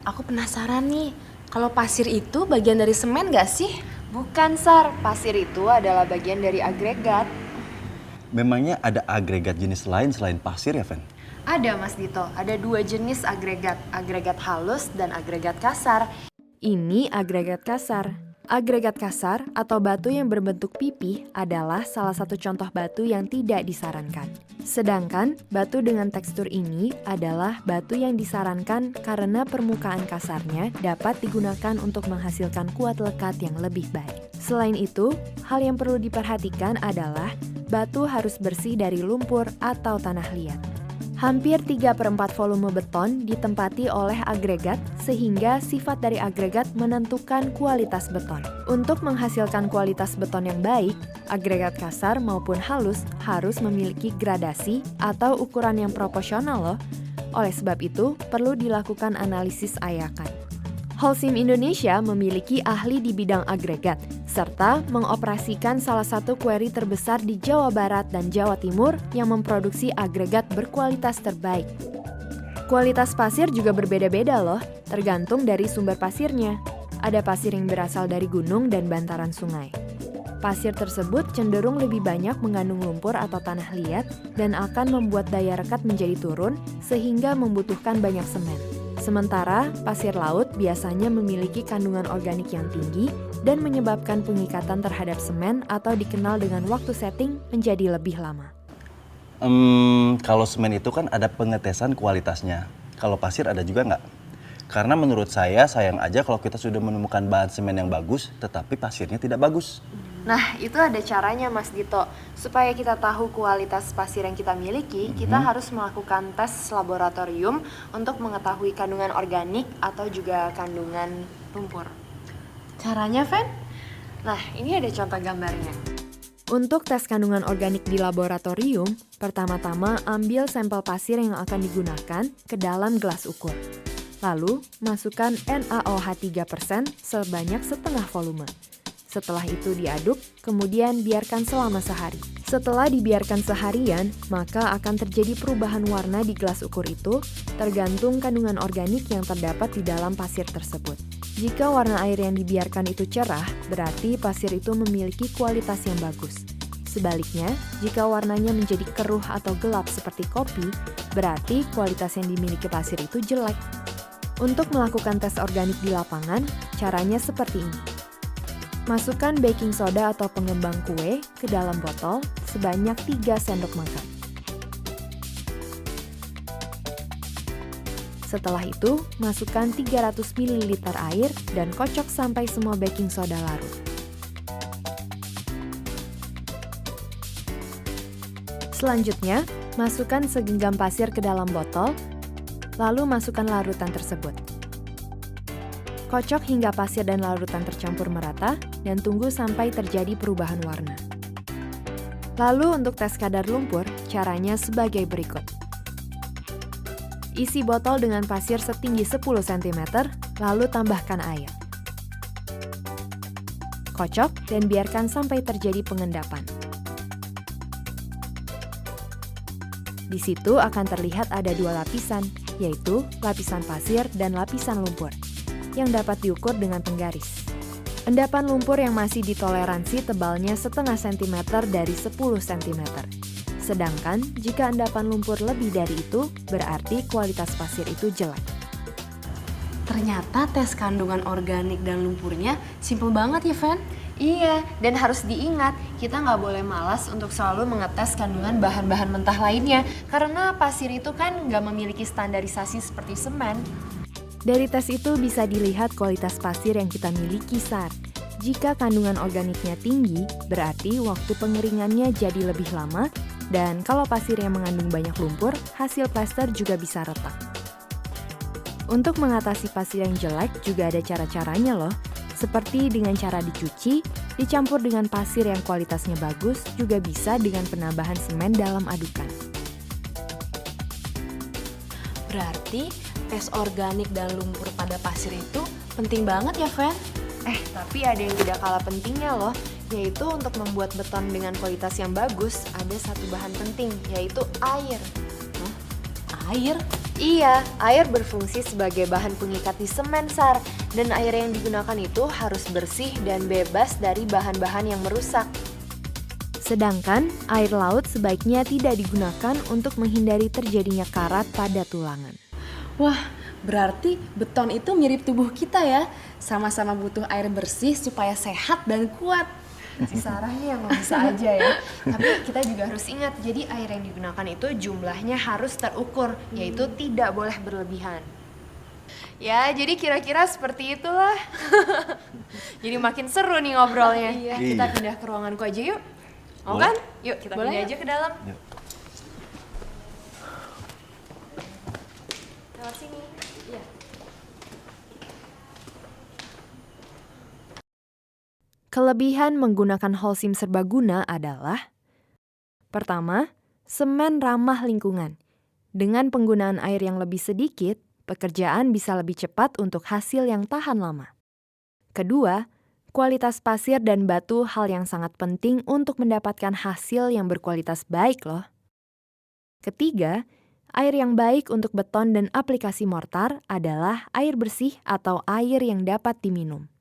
Aku penasaran nih, kalau pasir itu bagian dari semen nggak sih? Bukan, Sar. Pasir itu adalah bagian dari agregat. Memangnya ada agregat jenis lain selain pasir ya, Fen? Ada, Mas Dito. Ada 2 jenis agregat. Agregat halus dan agregat kasar. Ini agregat kasar. Agregat kasar atau batu yang berbentuk pipih adalah salah satu contoh batu yang tidak disarankan. Sedangkan batu dengan tekstur ini adalah batu yang disarankan karena permukaan kasarnya dapat digunakan untuk menghasilkan kuat lekat yang lebih baik. Selain itu, hal yang perlu diperhatikan adalah batu harus bersih dari lumpur atau tanah liat. Hampir 3/4 volume beton ditempati oleh agregat sehingga sifat dari agregat menentukan kualitas beton. Untuk menghasilkan kualitas beton yang baik, agregat kasar maupun halus harus memiliki gradasi atau ukuran yang proporsional loh. Oleh sebab itu, perlu dilakukan analisis ayakan. Holcim Indonesia memiliki ahli di bidang agregat, serta mengoperasikan salah satu quarry terbesar di Jawa Barat dan Jawa Timur yang memproduksi agregat berkualitas terbaik. Kualitas pasir juga berbeda-beda loh, tergantung dari sumber pasirnya. Ada pasir yang berasal dari gunung dan bantaran sungai. Pasir tersebut cenderung lebih banyak mengandung lumpur atau tanah liat dan akan membuat daya rekat menjadi turun sehingga membutuhkan banyak semen. Sementara pasir laut biasanya memiliki kandungan organik yang tinggi dan menyebabkan pengikatan terhadap semen atau dikenal dengan waktu setting menjadi lebih lama. Kalau semen itu kan ada pengetesan kualitasnya. Kalau pasir ada juga nggak? Karena menurut saya sayang aja kalau kita sudah menemukan bahan semen yang bagus, tetapi pasirnya tidak bagus. Nah, itu ada caranya, Mas Dito. Supaya kita tahu kualitas pasir yang kita miliki, kita harus melakukan tes laboratorium untuk mengetahui kandungan organik atau juga kandungan lumpur. Caranya, Fen? Nah, ini ada contoh gambarnya. Untuk tes kandungan organik di laboratorium, pertama-tama ambil sampel pasir yang akan digunakan ke dalam gelas ukur. Lalu, masukkan NaOH 3% sebanyak setengah volume. Setelah itu diaduk, kemudian biarkan selama sehari. Setelah dibiarkan seharian, maka akan terjadi perubahan warna di gelas ukur itu, tergantung kandungan organik yang terdapat di dalam pasir tersebut. Jika warna air yang dibiarkan itu cerah, berarti pasir itu memiliki kualitas yang bagus. Sebaliknya, jika warnanya menjadi keruh atau gelap seperti kopi, berarti kualitas yang dimiliki pasir itu jelek. Untuk melakukan tes organik di lapangan, caranya seperti ini. Masukkan baking soda atau pengembang kue ke dalam botol sebanyak 3 sendok makan. Setelah itu, masukkan 300 ml air dan kocok sampai semua baking soda larut. Selanjutnya, masukkan segenggam pasir ke dalam botol, lalu masukkan larutan tersebut. Kocok hingga pasir dan larutan tercampur merata dan tunggu sampai terjadi perubahan warna. Lalu untuk tes kadar lumpur, caranya sebagai berikut. Isi botol dengan pasir setinggi 10 cm, lalu tambahkan air. Kocok dan biarkan sampai terjadi pengendapan. Di situ akan terlihat ada 2 lapisan, yaitu lapisan pasir dan lapisan lumpur, yang dapat diukur dengan penggaris. Endapan lumpur yang masih ditoleransi tebalnya setengah sentimeter dari 10 cm. Sedangkan jika endapan lumpur lebih dari itu, berarti kualitas pasir itu jelek. Ternyata tes kandungan organik dan lumpurnya simple banget ya, Fen? Iya, dan harus diingat, kita nggak boleh malas untuk selalu mengetes kandungan bahan-bahan mentah lainnya. Karena pasir itu kan nggak memiliki standarisasi seperti semen. Dari tes itu bisa dilihat kualitas pasir yang kita miliki, Sar. Jika kandungan organiknya tinggi, berarti waktu pengeringannya jadi lebih lama, dan kalau pasir yang mengandung banyak lumpur, hasil plester juga bisa retak. Untuk mengatasi pasir yang jelek juga ada cara-caranya loh, seperti dengan cara dicuci, dicampur dengan pasir yang kualitasnya bagus, juga bisa dengan penambahan semen dalam adukan. Berarti tes organik dan lumpur pada pasir itu penting banget ya, Fen? Tapi ada yang tidak kalah pentingnya loh, yaitu untuk membuat beton dengan kualitas yang bagus, ada satu bahan penting, yaitu air. Air? Iya, air berfungsi sebagai bahan pengikat di semen, Sar. Dan air yang digunakan itu harus bersih dan bebas dari bahan-bahan yang merusak. Sedangkan air laut sebaiknya tidak digunakan untuk menghindari terjadinya karat pada tulangan. Wah, berarti beton itu mirip tubuh kita ya. Sama-sama butuh air bersih supaya sehat dan kuat. Si Sarah nih yang bisa aja ya. Tapi kita juga harus ingat, jadi air yang digunakan itu jumlahnya harus terukur, yaitu tidak boleh berlebihan. Ya, jadi kira-kira seperti itulah. Jadi makin seru nih ngobrolnya. Kita Iya. pindah ke ruanganku aja yuk. Mau Boleh. kan? Yuk kita pindah aja ke dalam. Yuk. Lewat sini. Iya. Kelebihan menggunakan Holcim serbaguna adalah: pertama, semen ramah lingkungan. Dengan penggunaan air yang lebih sedikit, pekerjaan bisa lebih cepat untuk hasil yang tahan lama. Kedua, kualitas pasir dan batu hal yang sangat penting untuk mendapatkan hasil yang berkualitas baik loh. Ketiga, air yang baik untuk beton dan aplikasi mortar adalah air bersih atau air yang dapat diminum.